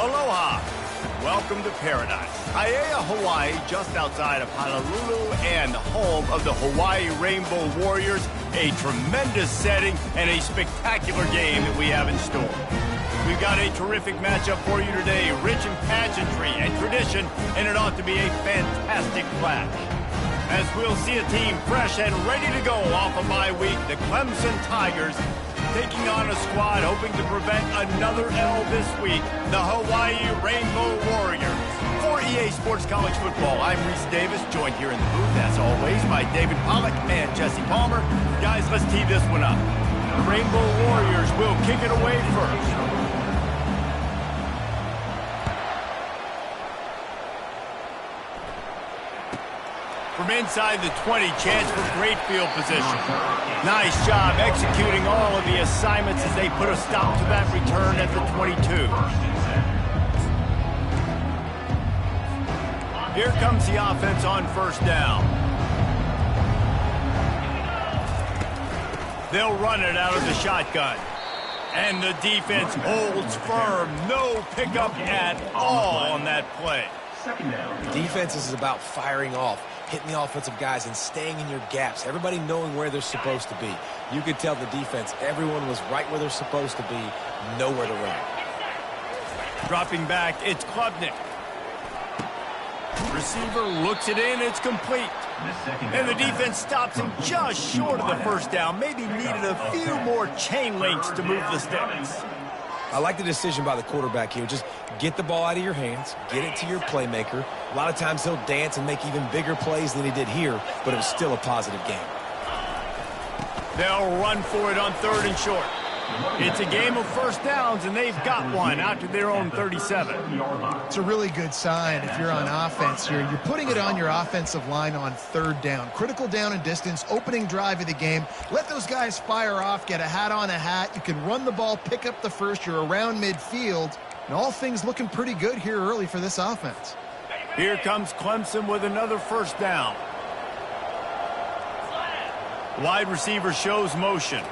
Aloha. Welcome to paradise. Ncaa, Hawaii, just outside of Honolulu and home of the Hawaii Rainbow Warriors. A tremendous setting and a spectacular game that we have in store. We've got a terrific matchup for you today, rich in pageantry and tradition, and it ought to be a fantastic clash. As we'll see a team fresh and ready to go off a bye week, the Clemson Tigers taking on a squad hoping to prevent another L this week, the Hawaii Rainbow Warriors. For EA Sports College Football, I'm Reese Davis, joined here in the booth, as always, by David Pollack and Jesse Palmer. Guys, let's tee this one up. The Rainbow Warriors will kick it away first. From inside the 20, chance for great field position. Nice job executing all of the assignments as they put a stop to that return at the 22. Here comes the offense on first down. They'll run it out of the shotgun. And the defense holds firm. No pickup at all on that play. Defense is about firing off, hitting the offensive guys and staying in your gaps, everybody knowing where they're supposed to be. You could tell the defense, everyone was right where they're supposed to be, nowhere to run. Dropping back, it's Klubnik. Receiver looks it in, it's complete. And the defense stops him just short of the first down. Maybe needed a few more chain links to move the sticks. I like the decision by the quarterback here. Just get the ball out of your hands, get it to your playmaker. A lot of times he'll dance and make even bigger plays than he did here, but it was still a positive game. They'll run for it on third and short. It's a game of first downs, and they've got one out to their own 37. It's a really good sign if you're on offense here. You're putting it on your offensive line on third down. Critical down and distance, opening drive of the game. Let those guys fire off, get a hat on a hat. You can run the ball, pick up the first. You're around midfield. And all things looking pretty good here early for this offense. Here comes Clemson with another first down. Wide receiver shows motion.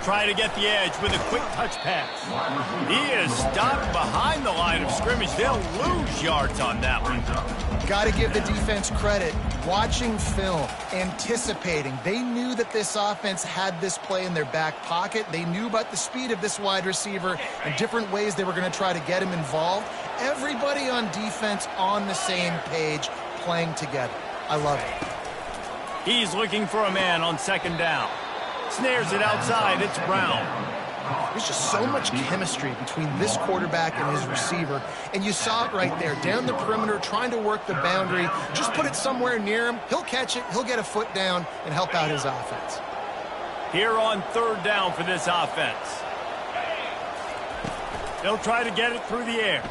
Try to get the edge with a quick touch pass. He is stopped behind the line of scrimmage. They'll lose yards on that one. Got to give the defense credit. Watching film, anticipating. They knew that this offense had this play in their back pocket. They knew about the speed of this wide receiver and different ways they were going to try to get him involved. Everybody on defense on the same page, playing together. I love it. He's looking for a man on second down. Snares it outside, it's Brown. There's just so much chemistry between this quarterback and his receiver, and you saw it right there, down the perimeter, trying to work the boundary. Just put it somewhere near him, he'll catch it, he'll get a foot down, and help out his offense. Here on third down for this offense. They'll try to get it through the air.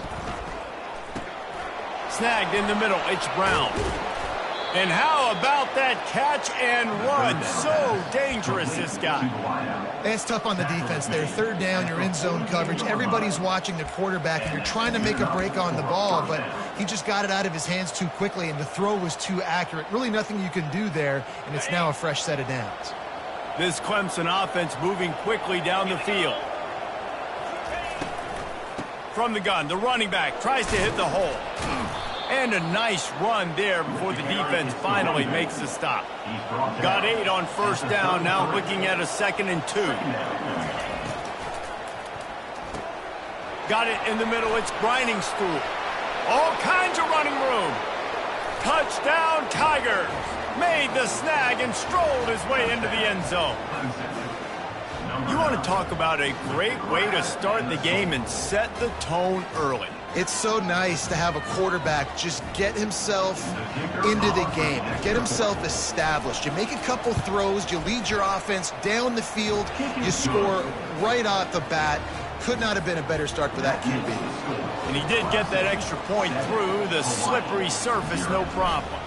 Snagged in the middle, it's Brown. And how about that catch and run? So dangerous, this guy. It's tough on the defense there. Third down, you're in zone coverage. Everybody's watching the quarterback, and you're trying to make a break on the ball, but he just got it out of his hands too quickly, and the throw was too accurate. Really nothing you can do there, and it's now a fresh set of downs. This Clemson offense moving quickly down the field. From the gun, the running back tries to hit the hole. And a nice run there before the defense finally makes the stop. Got 8 on first down, now looking at a 2nd and 2. Got it in the middle, it's grinding stool. All kinds of running room. Touchdown Tigers. Made the snag and strolled his way into the end zone. You want to talk about a great way to start the game and set the tone early. It's so nice to have a quarterback just get himself into the game, get himself established. You make a couple throws, you lead your offense down the field, you score right off the bat. Could not have been a better start for that QB. And he did get that extra point through the slippery surface, no problem.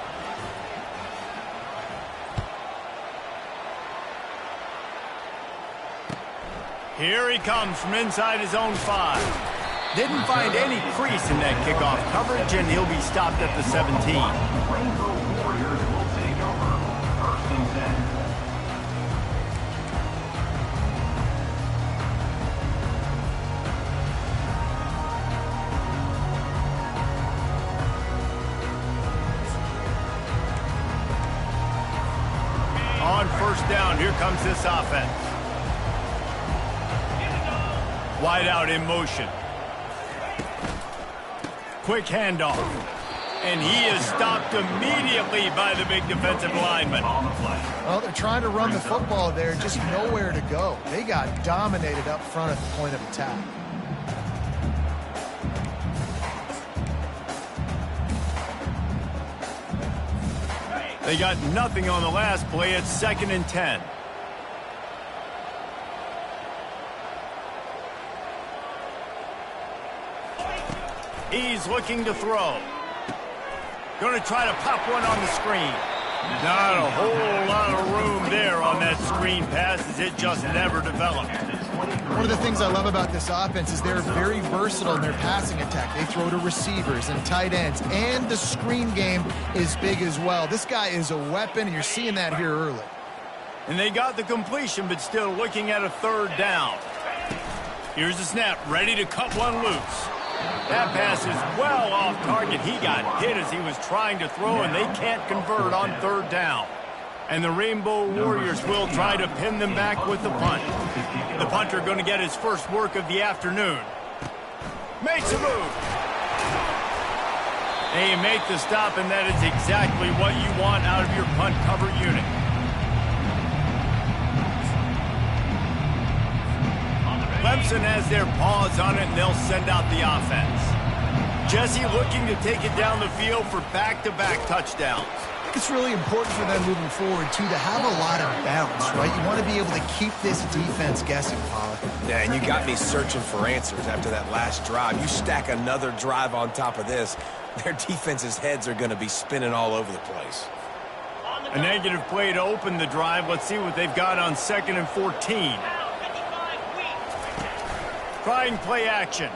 Here he comes from inside his own 5. Didn't find any crease in that kickoff coverage, and he'll be stopped at the 17. ground. Here comes this offense. Wide out in motion. Quick handoff. And he is stopped immediately by the big defensive lineman. Well, they're trying to run the football there, just nowhere to go. They got dominated up front at the point of attack. They got nothing on the last play. It's 2nd and 10. He's looking to throw. Going to try to pop one on the screen. Not a whole lot of room there on that screen pass as it just never developed. One of the things I love about this offense is they're very versatile in their passing attack. They throw to receivers and tight ends, and the screen game is big as well. This guy is a weapon, and you're seeing that here early. And they got the completion, but still looking at a 3rd down. Here's the snap, ready to cut one loose. That pass is well off target. He got hit as he was trying to throw, and they can't convert on 3rd down. And the Rainbow Warriors will try to pin them back with the punt. The punter going to get his first work of the afternoon. Makes a move. They make the stop, and that is exactly what you want out of your punt cover unit. Clemson has their paws on it, and they'll send out the offense. Jesse looking to take it down the field for back-to-back touchdowns. It's really important for them moving forward, too, to have a lot of balance, right? You want to be able to keep this defense guessing, Pollock. Yeah, and you got me searching for answers after that last drive. You stack another drive on top of this, their defense's heads are going to be spinning all over the place. A negative play to open the drive. Let's see what they've got on 2nd and 14. Trying play action.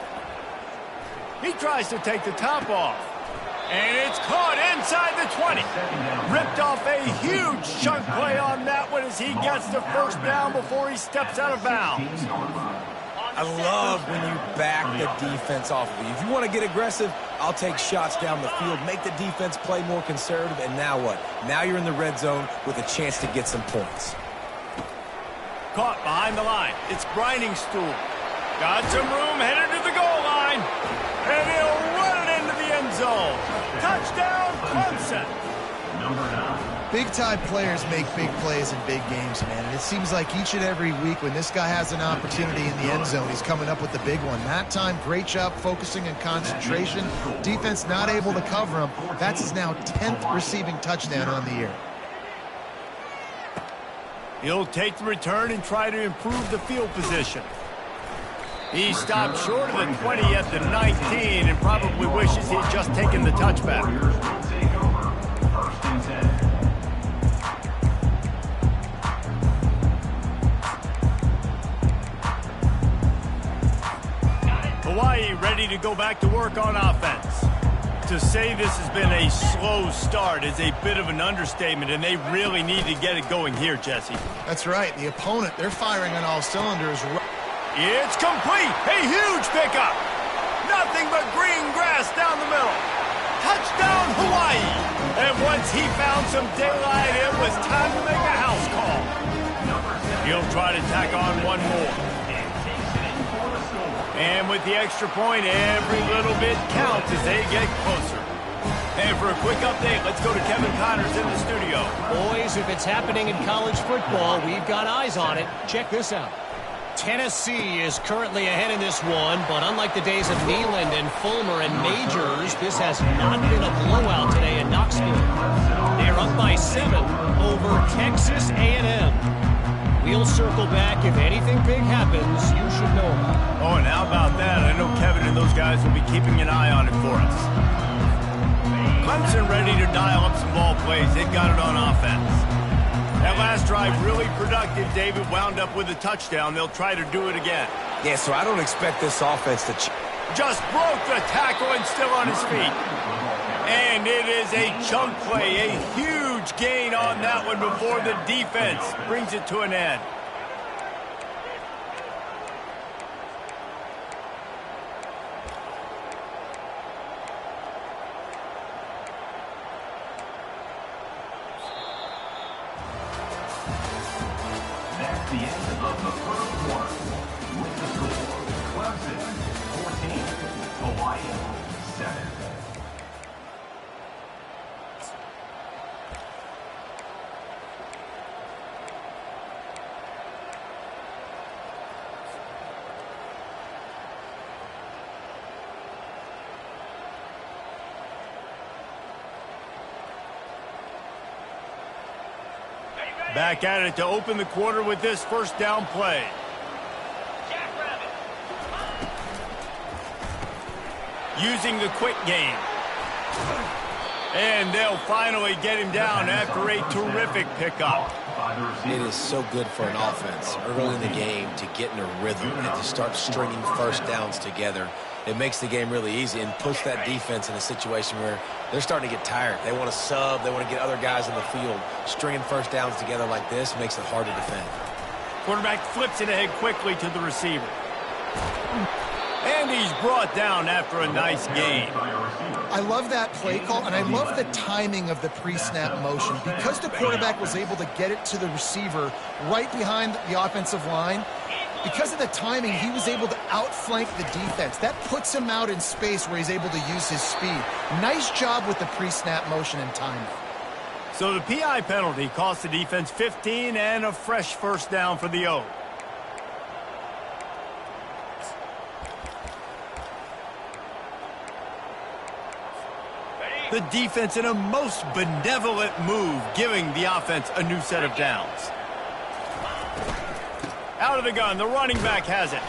He tries to take the top off. And it's caught inside the 20. Ripped off a huge chunk play on that one as he gets the 1st down before he steps out of bounds. I love when you back the defense off of you. If you want to get aggressive, I'll take shots down the field, make the defense play more conservative, and now what? Now you're in the red zone with a chance to get some points. Caught behind the line. It's grinding stool. Got some room, headed to the goal line. And he'll run it into the end zone. Touchdown, Clemson. Big-time players make big plays in big games, man. And it seems like each and every week when this guy has an opportunity in the end zone, he's coming up with the big one. That time, great job focusing and concentration. Defense not able to cover him. That's his now 10th receiving touchdown on the year. He'll take the return and try to improve the field position. He stopped short of the 20 at the 19 and probably wishes he'd just taken the touchback. Hawaii ready to go back to work on offense. To say this has been a slow start is a bit of an understatement, and they really need to get it going here, Jesse. That's right. The opponent, they're firing on all cylinders. It's complete. A huge pickup. Nothing but green grass down the middle. Touchdown, Hawaii. And once he found some daylight, it was time to make a house call. He'll try to tack on one more. And with the extra point, every little bit counts as they get closer. And for a quick update, let's go to Kevin Connors in the studio. Boys, if it's happening in college football, we've got eyes on it. Check this out. Tennessee is currently ahead in this one, but unlike the days of Neyland and Fulmer and Majors, this has not been a blowout today in Knoxville. They're up by 7 over Texas A&M. We'll circle back. If anything big happens, you should know about it. Oh, and how about that? I know Kevin and those guys will be keeping an eye on it for us. Clemson ready to dial up some ball plays. They've got it on offense. That last drive really productive. David wound up with a touchdown. They'll try to do it again. Yeah, so I don't expect this offense to... Just broke the tackle and still on his feet. And it is a chunk play, a huge gain on that one before the defense brings it to an end. Back at it to open the quarter with this first down play. Using the quick game. And they'll finally get him down after a terrific pickup. It is so good for an offense early in the game to get in a rhythm and to start stringing first downs together. It makes the game really easy and puts that defense in a situation where they're starting to get tired. They want to sub. They want to get other guys in the field. Stringing first downs together like this makes it hard to defend. Quarterback flips it ahead quickly to the receiver. And he's brought down after a nice gain. I love that play call, and I love the timing of the pre-snap motion. Because the quarterback was able to get it to the receiver right behind the offensive line, because of the timing, he was able to outflank the defense. That puts him out in space where he's able to use his speed. Nice job with the pre-snap motion and timing. So the PI penalty cost the defense 15 and a fresh first down for the O. The defense in a most benevolent move, giving the offense a new set of downs. Out of the gun, the running back has it.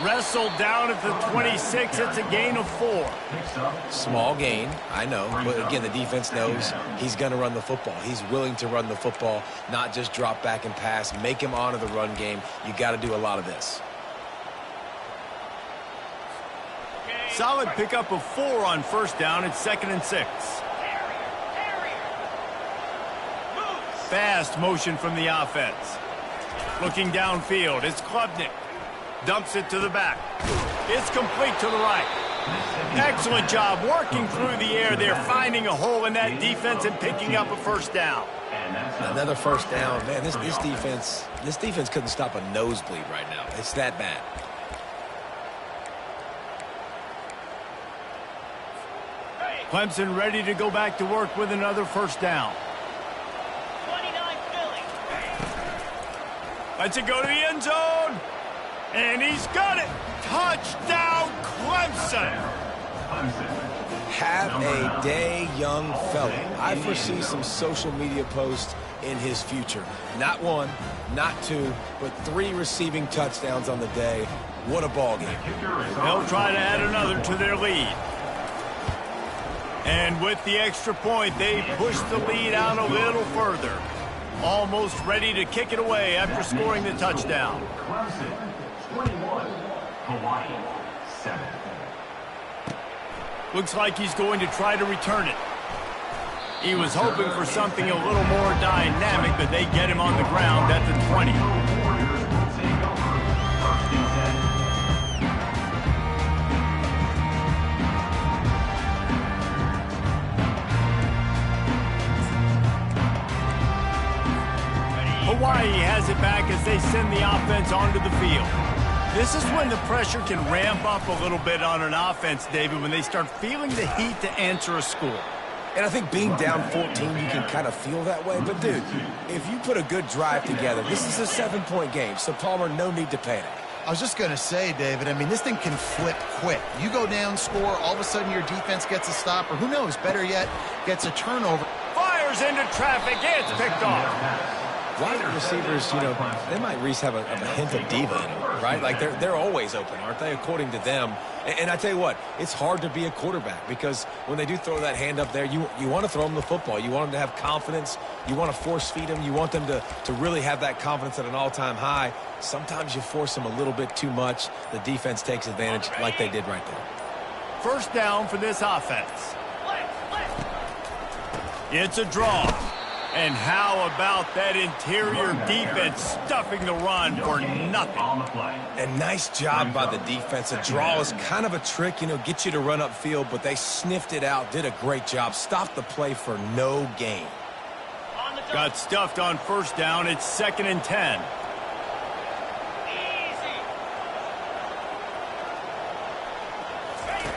Wrestled down at the 26, it's a gain of 4. Small gain, I know, but again, the defense knows he's going to run the football. He's willing to run the football, not just drop back and pass, make him honor the run game. You got to do a lot of this. Solid pickup of 4 on first down. It's 2nd and 6. Fast motion from the offense. Looking downfield, it's Klubnik. Dumps it to the back. It's complete to the right. Excellent job working through the air there, finding a hole in that defense and picking up a first down. Another first down. Man, this defense couldn't stop a nosebleed right now. It's that bad. Clemson ready to go back to work with another first down. 29 Philly. Lets it go to the end zone. And he's got it. Touchdown, Clemson. Have a day, young fella. I foresee some social media posts in his future. Not 1, not 2, but 3 receiving touchdowns on the day. What a ball game. They'll try to add another to their lead. And with the extra point, they push the lead out a little further. Almost ready to kick it away after scoring the touchdown. Clemson, 21. Hawaii, 7. Looks like he's going to try to return it. He was hoping for something a little more dynamic, but they get him on the ground at the 20. Hawaii has it back as they send the offense onto the field. This is when the pressure can ramp up a little bit on an offense, David, when they start feeling the heat to answer a score. And I think being down 14, you can kind of feel that way. But, dude, if you put a good drive together, this is a 7-point game. So, Palmer, no need to panic. I was just going to say, David, I mean, this thing can flip quick. You go down, score, all of a sudden your defense gets a stop, or who knows, better yet, gets a turnover. Fires into traffic, it's picked off. Wide receivers, you know, they might at least have a hint of diva in them, right? Like, they're always open, aren't they, according to them? And I tell you what, it's hard to be a quarterback because when they do throw that hand up there, you want to throw them the football. You want them to have confidence. You want to force feed them. You want them to really have that confidence at an all-time high. Sometimes you force them a little bit too much. The defense takes advantage like they did right there. First down for this offense. It's a draw. And how about that interior defense stuffing the run for nothing? And nice job by the defense. A draw is kind of a trick, you know, get you to run upfield, but they sniffed it out, did a great job, stopped the play for no gain. Got stuffed on first down. It's 2nd and 10.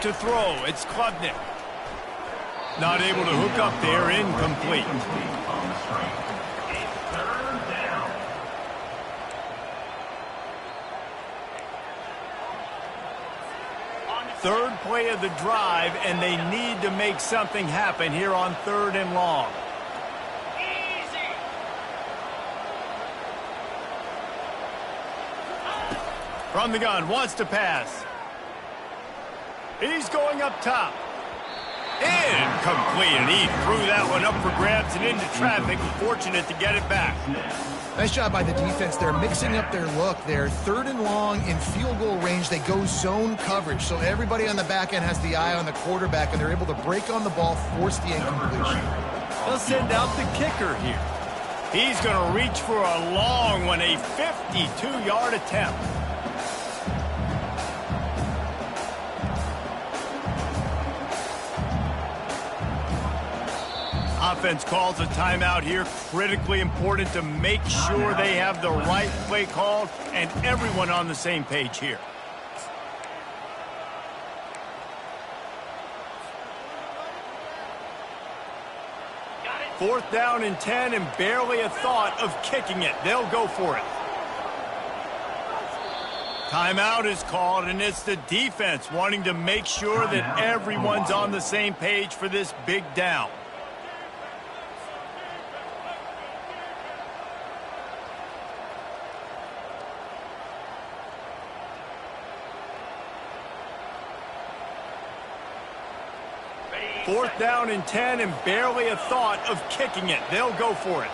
to throw. It's Klubnik. Not able to hook up there. Incomplete. On the string. Third down. Third play of the drive, and they need to make something happen here on 3rd and long. Easy. From the gun, wants to pass. He's going up top. Incomplete, and he threw that one up for grabs and into traffic. Fortunate to get it back. Nice job by the defense. They're mixing up their look. They're 3rd and long in field goal range. They go zone coverage, so everybody on the back end has the eye on the quarterback, and they're able to break on the ball, force the incompletion. They'll send out the kicker here. He's going to reach for a long one, a 52-yard attempt. Offense calls a timeout here. Critically important to make sure they have the right play called and everyone on the same page here. Got it. 4th down and 10 and barely a thought of kicking it. They'll go for it. Timeout is called, and it's the defense wanting to make sure that everyone's on the same page for this big down. Ready. 4th down and 10 and barely a thought of kicking it. They'll go for it.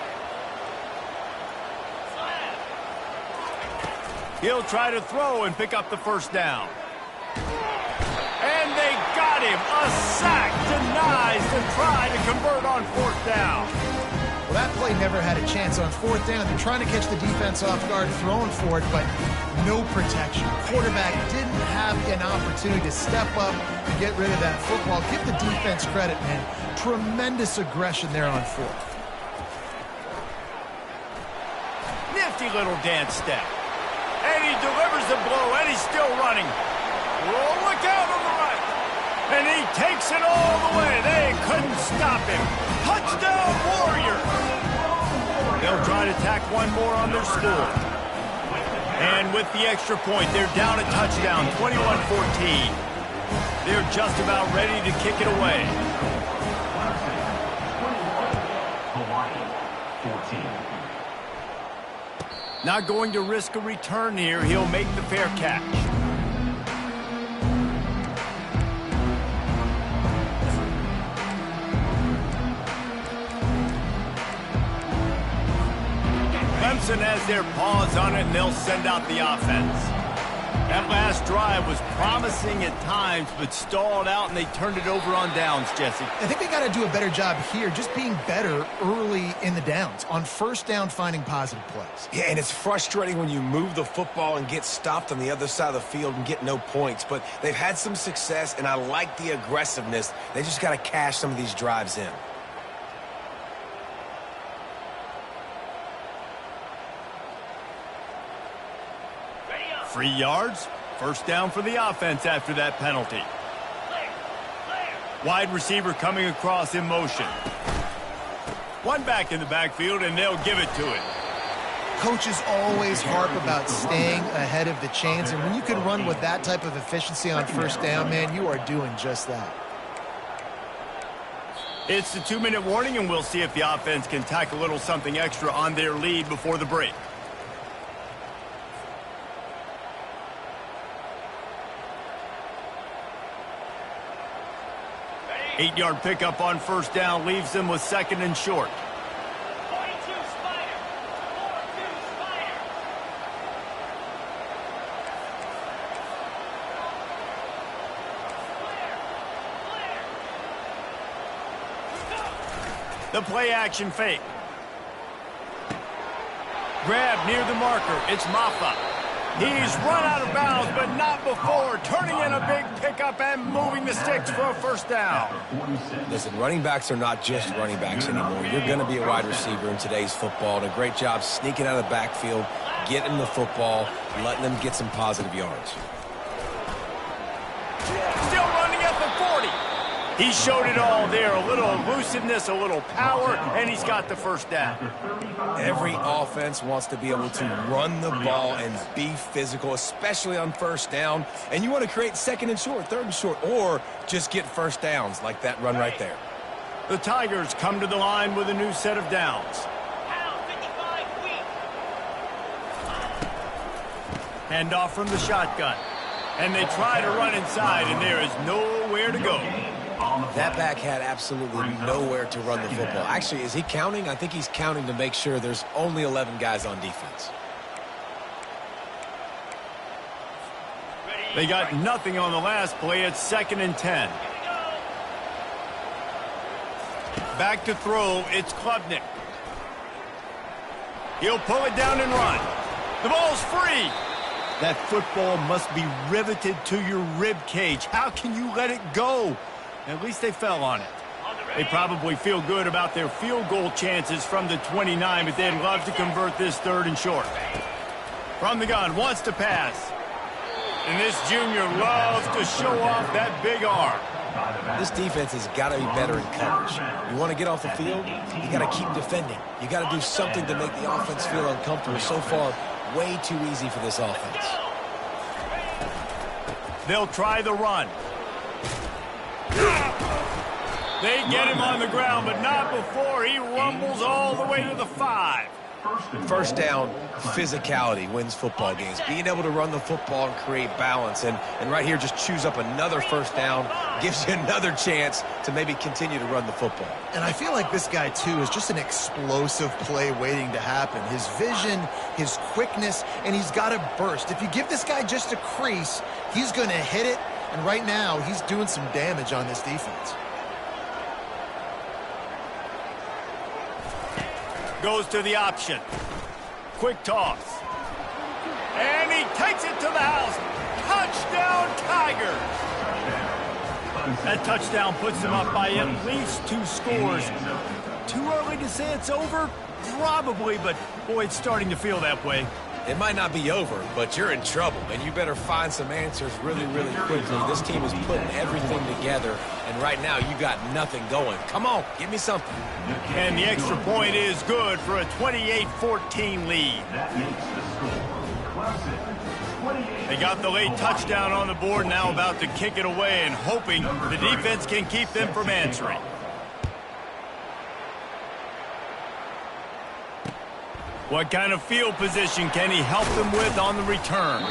He'll try to throw and pick up the 1st down. And they got him. A sack denies the try to convert on 4th down. Well, that play never had a chance on 4th down. They're trying to catch the defense off guard, throwing for it, but no protection. Quarterback didn't have an opportunity to step up and get rid of that football. Give the defense credit, man. Tremendous aggression there on 4th. Nifty little dance step. And he delivers the blow, and he's still running. Oh, look out on the right. And he takes it all the way. They couldn't stop him. Touchdown, Warriors. They'll try to tack one more on their score. And with the extra point, they're down a touchdown, 21-14. They're just about ready to kick it away. Hawaii, 14. Not going to risk a return here. He'll make the fair catch. Clemson has their paws on it, and they'll send out the offense. That last drive was promising at times, but stalled out, and they turned it over on downs, Jesse. I think they got to do a better job here, just being better early in the downs. On 1st down, finding positive plays. Yeah, and it's frustrating when you move the football and get stopped on the other side of the field and get no points. But they've had some success, and I like the aggressiveness. They just got to cash some of these drives in. Ready up. 3 yards. 1st down for the offense after that penalty. Clear. Clear. Wide receiver coming across in motion. One back in the backfield, and they'll give it to it. Coaches always harp about staying ahead of the chains, and when you can run with that type of efficiency on 1st down, man, you are doing just that. It's the 2-minute warning, and we'll see if the offense can tack a little something extra on their lead before the break. Ready. 8-yard pickup on 1st down leaves them with 2nd and short. 42 Spider. 42 Spider. The play action fake. Grab near the marker. It's Maffa. He's run out of bounds, but not before. Turning in a big pickup and moving the sticks for a 1st down. Listen, running backs are not just running backs anymore. You're going to be a wide receiver in today's football. And a great job sneaking out of the backfield, getting the football, letting them get some positive yards. Still running He showed it all there, a little elusiveness, a little power, and he's got the first down. Every offense wants to be able to run the ball and be physical, especially on first down. And you want to create second and short, third and short, or just get first downs like that run right there. The Tigers come to the line with a new set of downs. Hand off from the shotgun. And they try to run inside, and there is nowhere to go. That back had absolutely nowhere to run the football. Actually, is he counting? I think he's counting to make sure there's only 11 guys on defense. They got nothing on the last play. It's 2nd and 10. Back to throw. It's Klubnik. He'll pull it down and run. The ball's free. That football must be riveted to your rib cage. How can you let it go? At least they fell on it. They probably feel good about their field goal chances from the 29, but they'd love to convert this 3rd and short. From the gun, wants to pass. And this junior loves to show off that big arm. This defense has got to be better in coverage. You want to get off the field, you got to keep defending. You got to do something to make the offense feel uncomfortable. So far, way too easy for this offense. They'll try the run. They get him on the ground, but not before he rumbles all the way to the 5. First down, physicality wins football games. Being able to run the football and create balance. And right here, just choose up another first down, gives you another chance to maybe continue to run the football. And I feel like this guy, too, is just an explosive play waiting to happen. His vision, his quickness, and he's got a burst. If you give this guy just a crease, he's going to hit it. And right now, he's doing some damage on this defense. Goes to the option. Quick toss. And he takes it to the house. Touchdown, Tigers! That touchdown puts them up by at least 2 scores. Too early to say it's over? Probably, but boy, it's starting to feel that way. It might not be over, but you're in trouble, and you better find some answers really, really quickly. This team is putting everything together, and right now you got nothing going. Come on, give me something. And the extra point is good for a 28-14 lead. They got the late touchdown on the board, now about to kick it away and hoping the defense can keep them from answering. What kind of field position can he help them with on the return?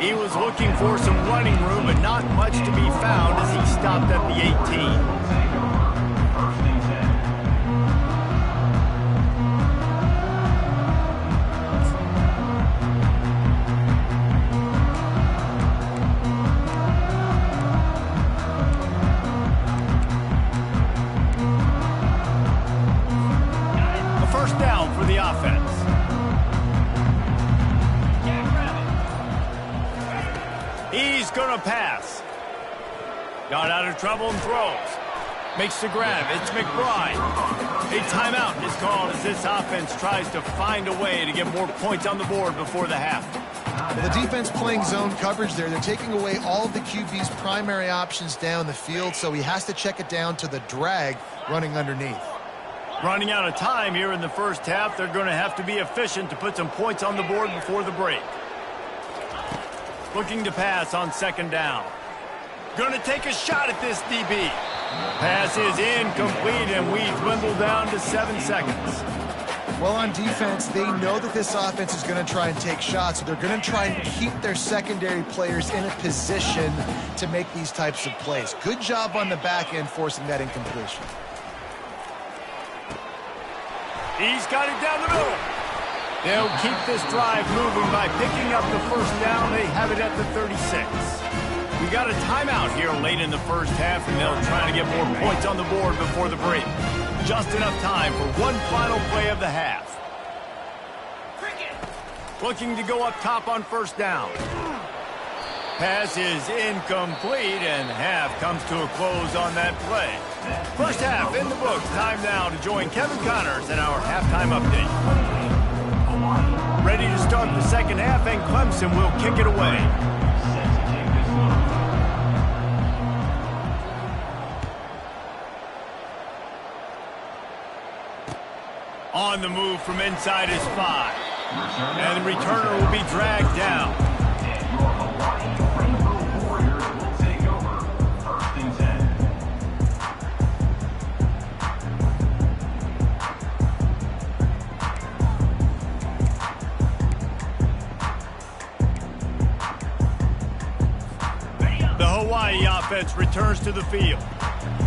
He was looking for some running room, but not much to be found as he stopped at the 18. A first down for the offense. He's going to pass. Got out of trouble and throws. Makes the grab. It's McBride. A timeout is called as this offense tries to find a way to get more points on the board before the half. Well, the defense playing zone coverage there. They're taking away all of the QB's primary options down the field, so he has to check it down to the drag running underneath. Running out of time here in the first half. They're going to have to be efficient to put some points on the board before the break. Looking to pass on second down. Going to take a shot at this DB. Pass is incomplete, and we dwindle down to 7 seconds. Well, on defense, they know that this offense is going to try and take shots, so they're going to try and keep their secondary players in a position to make these types of plays. Good job on the back end forcing that incompletion. He's got it down the middle. They'll keep this drive moving by picking up the first down. They have it at the 36. We got a timeout here late in the first half, and they'll try to get more points on the board before the break. Just enough time for one final play of the half. Looking to go up top on first down. Pass is incomplete, and half comes to a close on that play. First half in the books. Time now to join Kevin Connors in our halftime update. Ready to start the second half, and Clemson will kick it away. On the move from inside his 5. And the returner will be dragged down. And your Hawaii Rainbow Warriors will take over 1st and 10. The Hawaii offense returns to the field.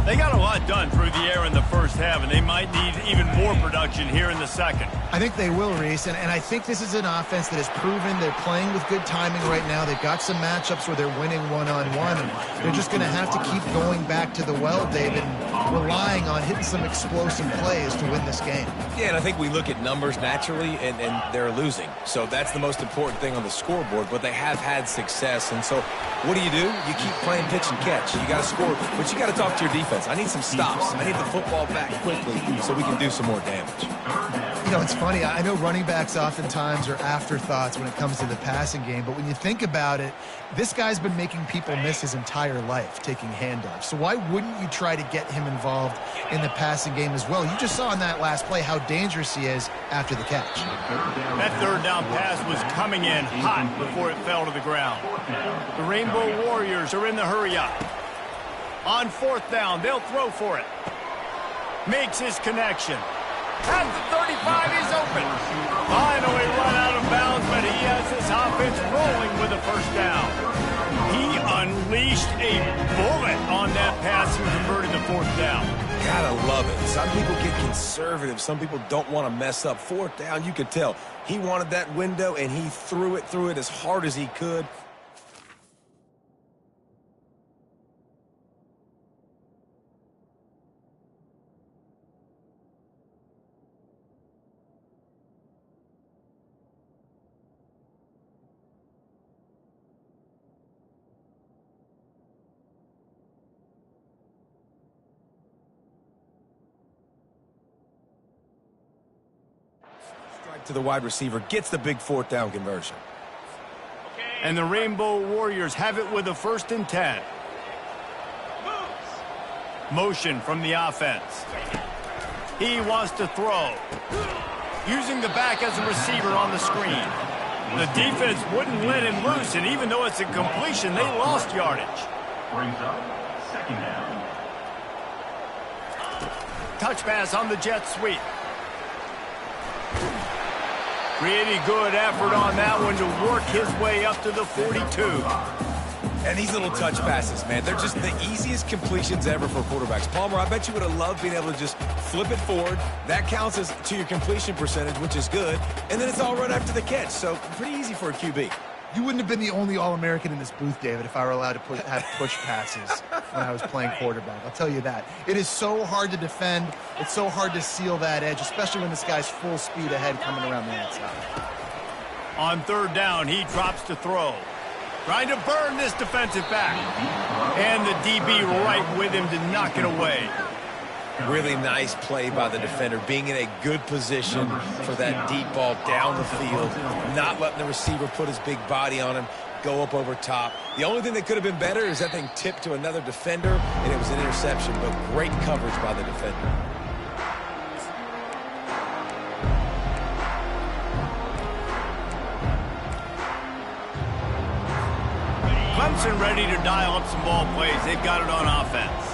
They got a lot done through the air in the first half, and they might need even more production here in the second. I think they will, Reese, and I think this is an offense that has proven they're playing with good timing right now. They've got some matchups where they're winning one-on-one, and they're just going to have to keep going back to the well, David, and relying on hitting some explosive plays to win this game. Yeah, and I think we look at numbers naturally, and they're losing. So that's the most important thing on the scoreboard, but they have had success. And so what do? You keep playing pitch and catch. You got to score, but you got to talk to your defense. I need some stops. I need the football back quickly so we can do some more damage. You know, it's funny. I know running backs oftentimes are afterthoughts when it comes to the passing game, but when you think about it, this guy's been making people miss his entire life taking handoffs. So why wouldn't you try to get him involved in the passing game as well? You just saw in that last play how dangerous he is after the catch. That third down pass was coming in hot before it fell to the ground. The Rainbow Warriors are in the hurry-up. On 4th down, they'll throw for it. Makes his connection. At the 35, he's open. Finally run out of bounds, but he has his offense rolling with a 1st down. He unleashed a bullet on that pass and converted the 4th down. Gotta love it. Some people get conservative. Some people don't want to mess up. 4th down, you could tell. He wanted that window, and he threw it as hard as he could. To the wide receiver, gets the big 4th down conversion. And the Rainbow Warriors have it with a 1st and 10. Motion from the offense. He wants to throw. Using the back as a receiver on the screen. The defense wouldn't let him loose, and even though it's a completion, they lost yardage. Brings up 2nd down. Touch pass on the jet sweep. Really good effort on that one to work his way up to the 42. And these little touch passes, man, they're just the easiest completions ever for quarterbacks. Palmer, I bet you would have loved being able to just flip it forward. That counts as to your completion percentage, which is good. And then it's all right after the catch, so pretty easy for a QB. You wouldn't have been the only All-American in this booth, David, if I were allowed to have push passes when I was playing quarterback. I'll tell you that. It is so hard to defend. It's so hard to seal that edge, especially when this guy's full speed ahead coming around the outside. On 3rd down, he drops to throw. Trying to burn this defensive back. And the DB right with him to knock it away. Really nice play by the defender, being in a good position for that deep ball down the field, not letting the receiver put his big body on him, go up over top. The only thing that could have been better is that thing tipped to another defender, and it was an interception, but great coverage by the defender. Clemson ready to dial up some ball plays. They've got it on offense.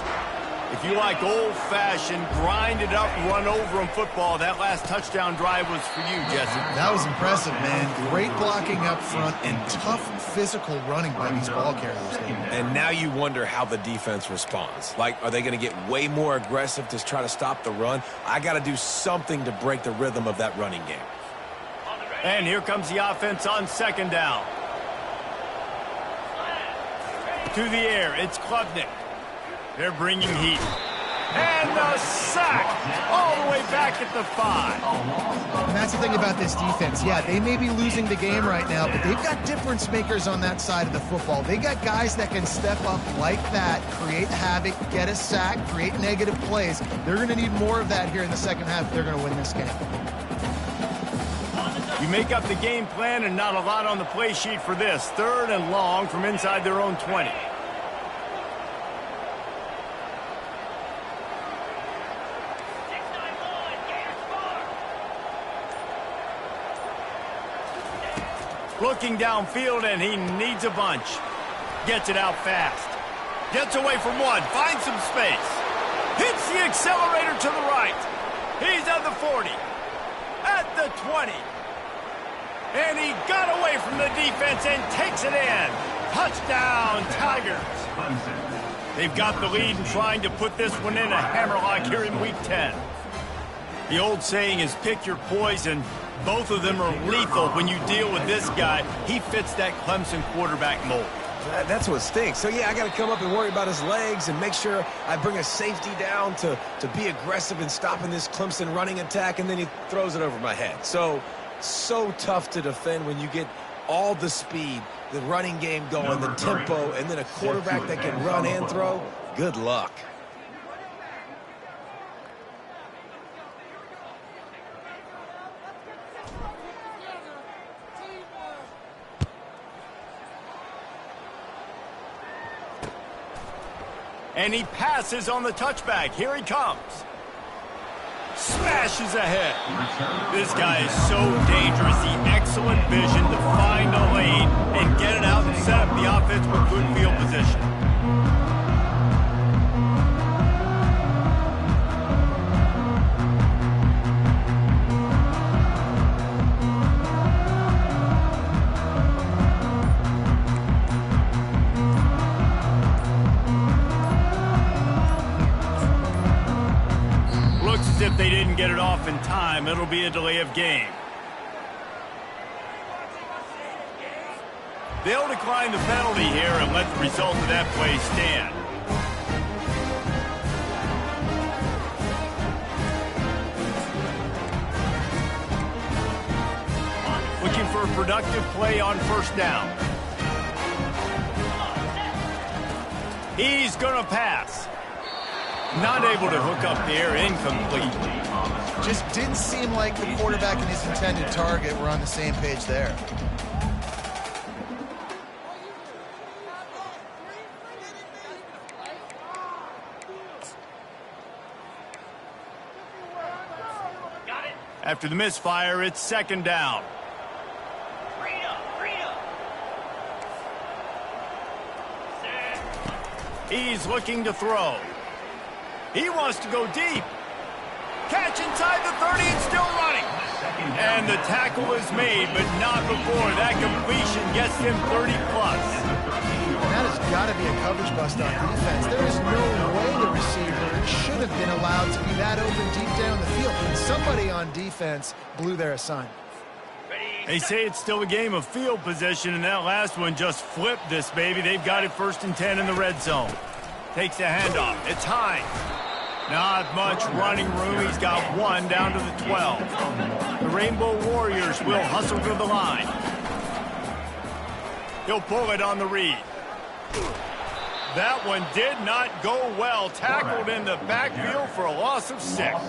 If you like old-fashioned, grind-it-up, run-over-'em football, that last touchdown drive was for you, Jesse. That was impressive, man. Great blocking up front and tough physical running by these ball carriers. And now you wonder how the defense responds. Like, are they going to get way more aggressive to try to stop the run? I got to do something to break the rhythm of that running game. And here comes the offense on 2nd down. To the air, it's Klubnik. They're bringing heat. And the sack all the way back at the 5. And that's the thing about this defense. Yeah, they may be losing the game right now, but they've got difference makers on that side of the football. They got guys that can step up like that, create havoc, get a sack, create negative plays. They're going to need more of that here in the second half if they're going to win this game. You make up the game plan and not a lot on the play sheet for this. 3rd and long from inside their own 20. Looking downfield, and he needs a bunch. Gets it out fast. Gets away from one. Finds some space. Hits the accelerator to the right. He's at the 40. At the 20. And he got away from the defense and takes it in. Touchdown, Tigers. They've got the lead and trying to put this one in a hammerlock here in Week 10. The old saying is pick your poison. Both of them are lethal when you deal with this guy. He fits that Clemson quarterback mold. That's what stinks. So, yeah, I got to come up and worry about his legs and make sure I bring a safety down to be aggressive in stopping this Clemson running attack, and then he throws it over my head. So tough to defend when you get all the speed, the running game going, the tempo, and then a quarterback that can run and throw. Good luck. And he passes on the touchback. Here he comes. Smashes ahead. This guy is so dangerous. The excellent vision to find a lane and get it out and set up the offense with good field position. If they didn't get it off in time, it'll be a delay of game. They'll decline the penalty here and let the result of that play stand. Looking for a productive play on first down. He's going to pass. Not able to hook up there, incomplete. Just didn't seem like the quarterback and his intended target were on the same page there. Got it. After the misfire, it's second down. Freedom. He's looking to throw. He wants to go deep. Catch inside the 30 and still running. And the tackle is made, but not before. That completion gets him 30+. And that has got to be a coverage bust on defense. There is no way the receiver should have been allowed to be that open deep down the field. Somebody on defense blew their assignment. They say it's still a game of field position, and that last one just flipped this baby. They've got it 1st and 10 in the red zone. Takes the handoff. It's high. Not much running room. He's got one down to the 12. The Rainbow Warriors will hustle to the line. He'll pull it on the read. That one did not go well. Tackled in the backfield for a loss of 6.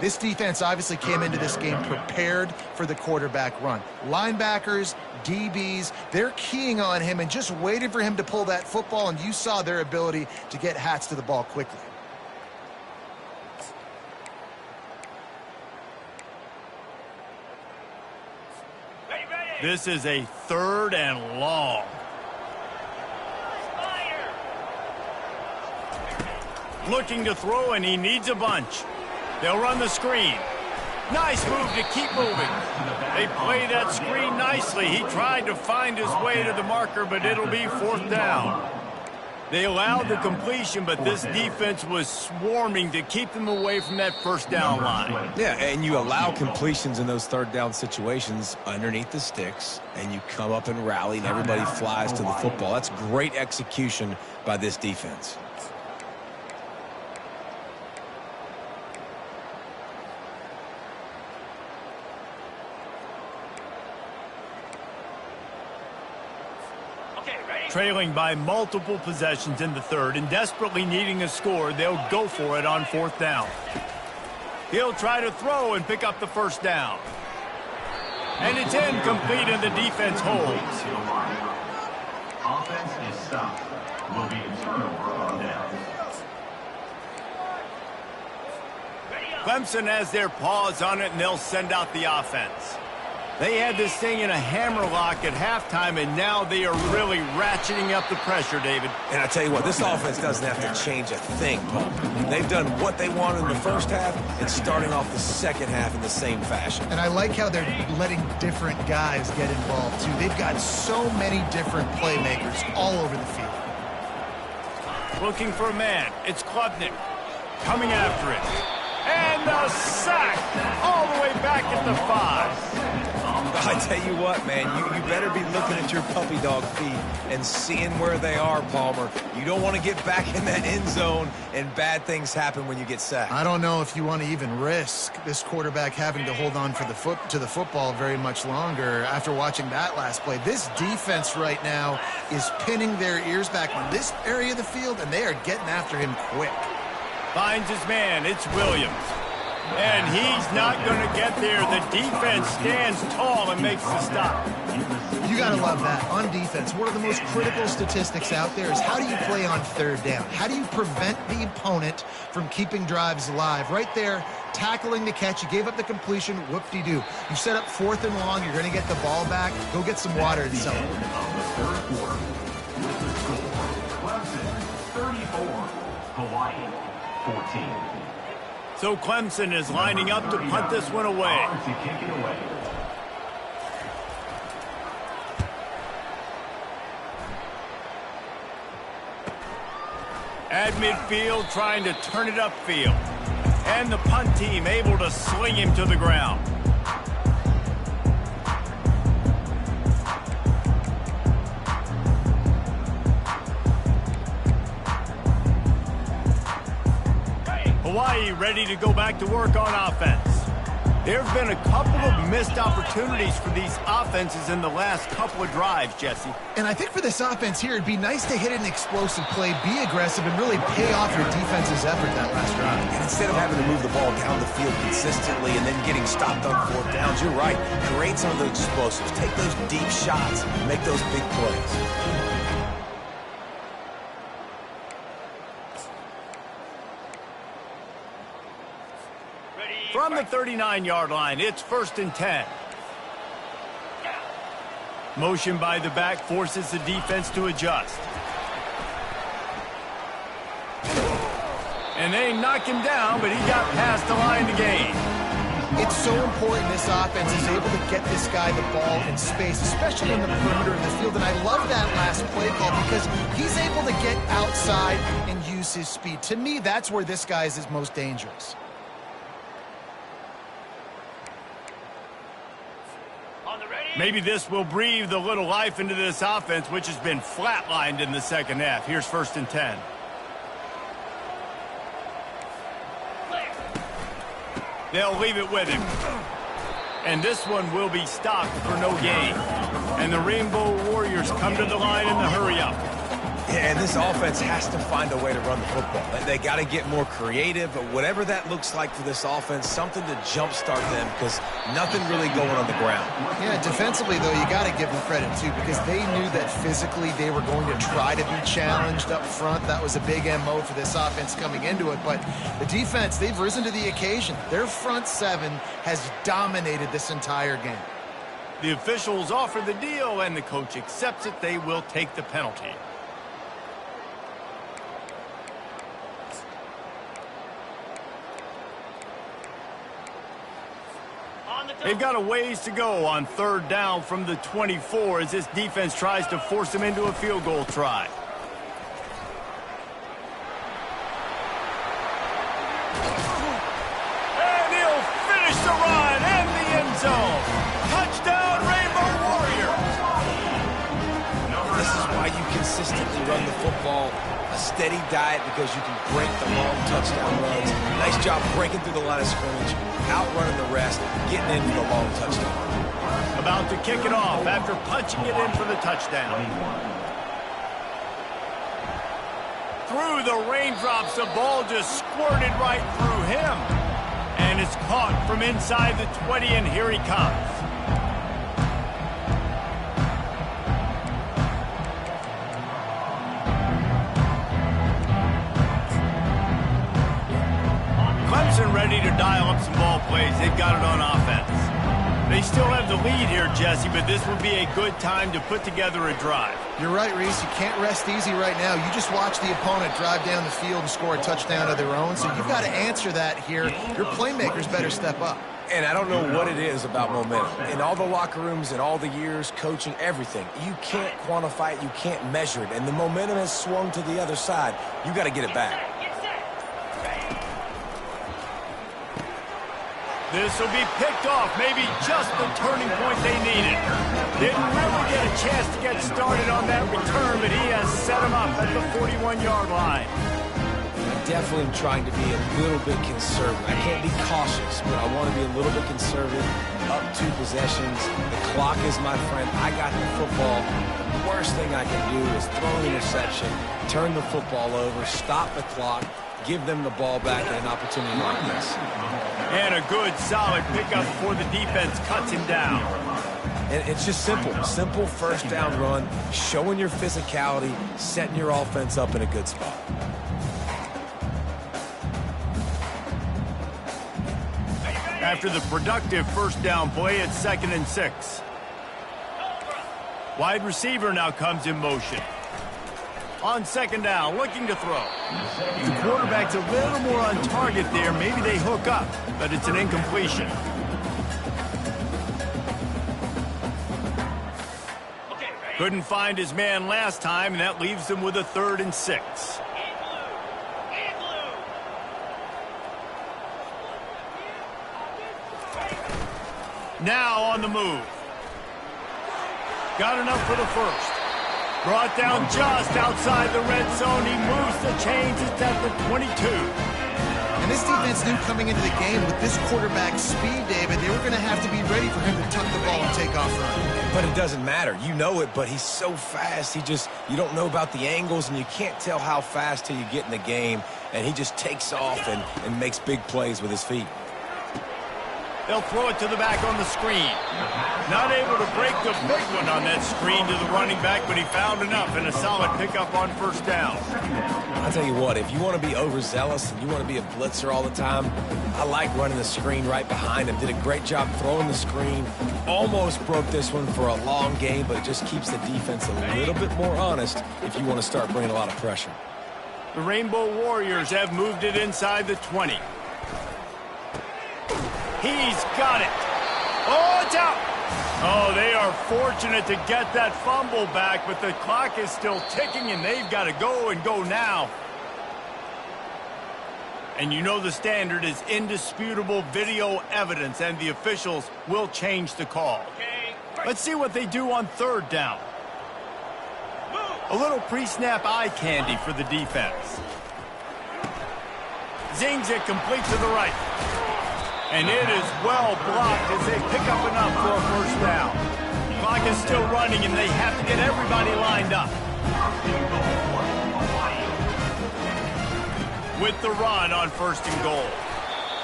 This defense obviously came into this game prepared for the quarterback run. Linebackers, DBs, they're keying on him and just waited for him to pull that football, and you saw their ability to get hats to the ball quickly. This is a 3rd and long. Looking to throw, and he needs a bunch. They'll run the screen. Nice move to keep moving. They play that screen nicely. He tried to find his way to the marker, but it'll be 4th down. They allowed the completion, but this defense was swarming to keep them away from that first down line. Yeah, and you allow completions in those 3rd down situations underneath the sticks, and you come up and rally, and everybody flies to the football. That's great execution by this defense. Trailing by multiple possessions in the 3rd and desperately needing a score, they'll go for it on 4th down. He'll try to throw and pick up the 1st down. And it's incomplete, and the defense holds. Offense is stopped. Will be a turnover on down. Clemson has their paws on it, and they'll send out the offense. They had this thing in a hammerlock at halftime, and now they are really ratcheting up the pressure, David. And I tell you what, this offense doesn't have to change a thing, Paul. They've done what they wanted in the first half and starting off the second half in the same fashion. And I like how they're letting different guys get involved, too. They've got so many different playmakers all over the field. Looking for a man. It's Klubnik coming after it. And a sack all the way back at the 5. I tell you what, man, you better be looking at your puppy dog feet and seeing where they are, Palmer. You don't want to get back in that end zone and bad things happen when you get sacked. I don't know if you want to even risk this quarterback having to hold on for to the football very much longer after watching that last play. This defense right now is pinning their ears back on this area of the field, and they are getting after him quick. Finds his man. It's Williams. And he's not going to get there. The defense stands tall and makes the stop. You got to love that. On defense, one of the most critical statistics out there is how do you play on third down? How do you prevent the opponent from keeping drives alive? Right there, tackling the catch. You gave up the completion. Whoop-de-doo. You set up 4th and long. You're going to get the ball back. Go get some water and sell it. Third quarter. With the score, Clemson 34, Hawaii 14. So Clemson is lining up to punt this one away. To kick it away. At midfield, trying to turn it upfield. And the punt team able to sling him to the ground. Hawaii ready to go back to work on offense. There have been a couple of missed opportunities for these offenses in the last couple of drives, Jesse. And I think for this offense here, it'd be nice to hit an explosive play, be aggressive, and really pay off your defense's effort that last drive. And instead of having to move the ball down the field consistently and then getting stopped on 4th downs, you're right. Create some of those explosives. Take those deep shots. Make those big plays. From the 39-yard line, it's 1st and 10. Motion by the back forces the defense to adjust. And they knock him down, but he got past the line to gain. It's so important this offense is able to get this guy the ball in space, especially in the perimeter of the field. And I love that last play call because he's able to get outside and use his speed. To me, that's where this guy is most dangerous. Maybe this will breathe a little life into this offense, which has been flatlined in the second half. Here's 1st and 10. They'll leave it with him. And this one will be stopped for no gain. And the Rainbow Warriors come to the line in the hurry-up. Yeah, and this offense has to find a way to run the football. They got to get more creative, but whatever that looks like for this offense, something to jumpstart them because nothing really going on the ground. Yeah, defensively, though, you got to give them credit, too, because they knew that physically they were going to try to be challenged up front. That was a big MO for this offense coming into it, but the defense, they've risen to the occasion. Their front 7 has dominated this entire game. The officials offer the deal, and the coach accepts it. They will take the penalty. They've got a ways to go on 3rd down from the 24 as this defense tries to force them into a field goal try. And he'll finish the run and the end zone. Touchdown, Rainbow Warriors. This is why you consistently run the football. A steady diet because you can break the long touchdown runs. Nice job breaking through the line of scrimmage, outrunning the rest, getting in for the long touchdown. About to kick it off after punching it in for the touchdown. Through the raindrops, the ball just squirted right through him. And it's caught from inside the 20, and here he comes. Clemson ready to dial up some ball plays. They've got it on offense. They still have the lead here, Jesse, but this would be a good time to put together a drive. You're right, Reese. You can't rest easy right now. You just watch the opponent drive down the field and score a touchdown of their own, so you've got to answer that here. Your playmakers better step up. And I don't know what it is about momentum. In all the locker rooms, in all the years, coaching, everything, you can't quantify it, you can't measure it. And the momentum has swung to the other side. You got to get it back. This will be picked off, maybe just the turning point they needed. Didn't really get a chance to get started on that return, but he has set him up at the 41-yard line. I'm definitely trying to be a little bit conservative. I can't be cautious, but I want to be a little bit conservative. Up 2 possessions. The clock is my friend. I got the football. The worst thing I can do is throw an interception, turn the football over, stop the clock, give them the ball back at an opportunity like this. And a good, solid pickup before the defense cuts him down. And it's just simple. Simple first down run, showing your physicality, setting your offense up in a good spot. After the productive first down play, it's 2nd and 6. Wide receiver now comes in motion. On 2nd down, looking to throw. The quarterback's a little more on target there. Maybe they hook up, but it's an incompletion. Couldn't find his man last time, and that leaves him with a 3rd and 6. Now on the move. Got enough for the first. Brought down just outside the red zone. He moves the chains. It's at the 22. And this defense knew coming into the game with this quarterback's speed, David, they were going to have to be ready for him to tuck the ball and take off running. But it doesn't matter. You know it, but he's so fast. You don't know about the angles, and you can't tell how fast till you get in the game. And he just takes off and makes big plays with his feet. They'll throw it to the back on the screen. Not able to break the big one on that screen to the running back, but he found enough and a solid pickup on first down. I'll tell you what, if you want to be overzealous and you want to be a blitzer all the time, I like running the screen right behind him. Did a great job throwing the screen. Almost broke this one for a long game, but it just keeps the defense a little bit more honest if you want to start bringing a lot of pressure. The Rainbow Warriors have moved it inside the 20. He's got it. Oh, it's out. Oh, they are fortunate to get that fumble back, but the clock is still ticking, and they've got to go and go now. And you know the standard is indisputable video evidence, and the officials will change the call. Let's see what they do on 3rd down. A little pre-snap eye candy for the defense. Zings it complete to the right. And it is well blocked as they pick up enough for a first down. Clock is still running, and they have to get everybody lined up. With the run on 1st and goal.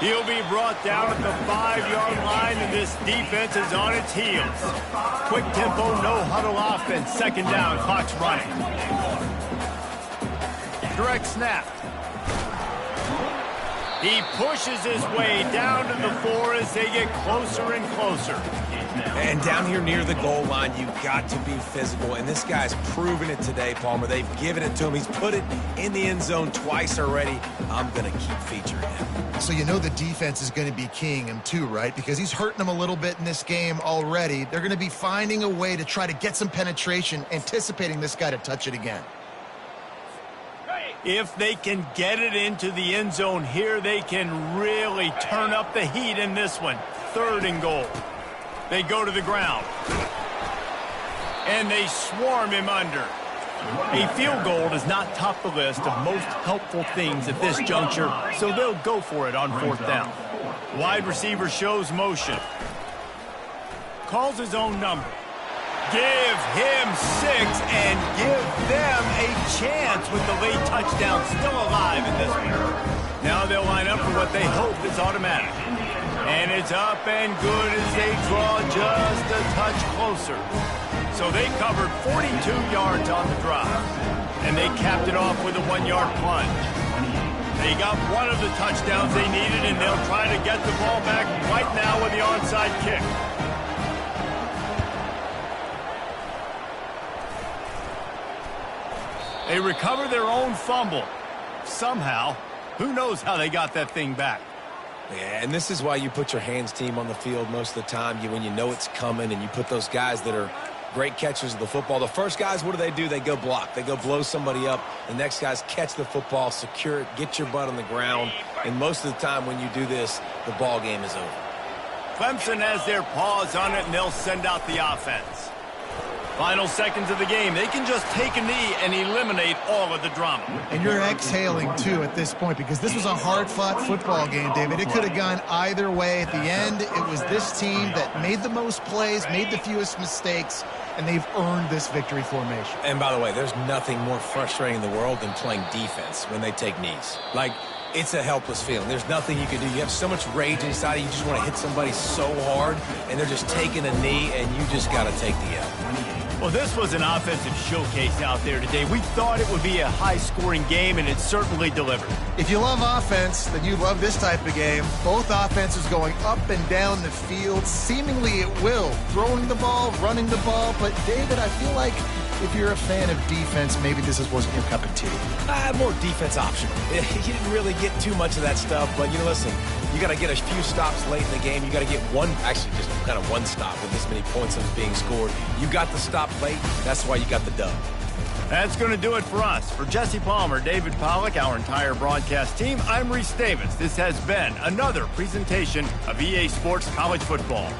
He'll be brought down at the 5-yard line, and this defense is on its heels. Quick tempo, no huddle offense. 2nd down, clock's running. Direct snap. He pushes his way down to the 4 as they get closer and closer. And down here near the goal line, you've got to be physical. And this guy's proven it today, Palmer. They've given it to him. He's put it in the end zone twice already. I'm going to keep featuring him. So you know the defense is going to be keying him too, right? Because he's hurting them a little bit in this game already. They're going to be finding a way to try to get some penetration, anticipating this guy to touch it again. If they can get it into the end zone here, they can really turn up the heat in this one. 3rd and goal. They go to the ground. And they swarm him under. A field goal does not top the list of most helpful things at this juncture, so they'll go for it on 4th down. Wide receiver shows motion. Calls his own number. Give him 6 and give them a chance with the late touchdown still alive in this one. Now they'll line up for what they hope is automatic. And it's up and good as they draw just a touch closer. So they covered 42 yards on the drive. And they capped it off with a 1-yard plunge. They got one of the touchdowns they needed, and they'll try to get the ball back right now with the onside kick. They recover their own fumble. Somehow, who knows how they got that thing back. Yeah, and this is why you put your hands team on the field most of the time. When you know it's coming, and you put those guys that are great catchers of the football. The first guys, what do? They go block. They go blow somebody up. The next guys catch the football, secure it, get your butt on the ground. And most of the time when you do this, the ball game is over. Clemson has their paws on it, and they'll send out the offense. Final seconds of the game. They can just take a knee and eliminate all of the drama. And you're exhaling, too, at this point, because this was a hard-fought football game, David. It could have gone either way. At the end, it was this team that made the most plays, made the fewest mistakes, and they've earned this victory formation. And by the way, there's nothing more frustrating in the world than playing defense when they take knees. Like, it's a helpless feeling. There's nothing you can do. You have so much rage inside you. You just want to hit somebody so hard, and they're just taking a knee, and you just got to take the L. Well, this was an offensive showcase out there today. We thought it would be a high-scoring game, and it certainly delivered. If you love offense, then you love this type of game. Both offenses going up and down the field, seemingly at will. Throwing the ball, running the ball. But, David, I feel like if you're a fan of defense, maybe this wasn't your cup of tea. More defense optional. You didn't really get too much of that stuff, but, listen, you got to get a few stops late in the game. You got to get actually just kind of one stop with this many points that was being scored. You got the stop late. That's why you got the dub. That's going to do it for us. For Jesse Palmer, David Pollack, our entire broadcast team, I'm Reese Davis. This has been another presentation of EA Sports College Football.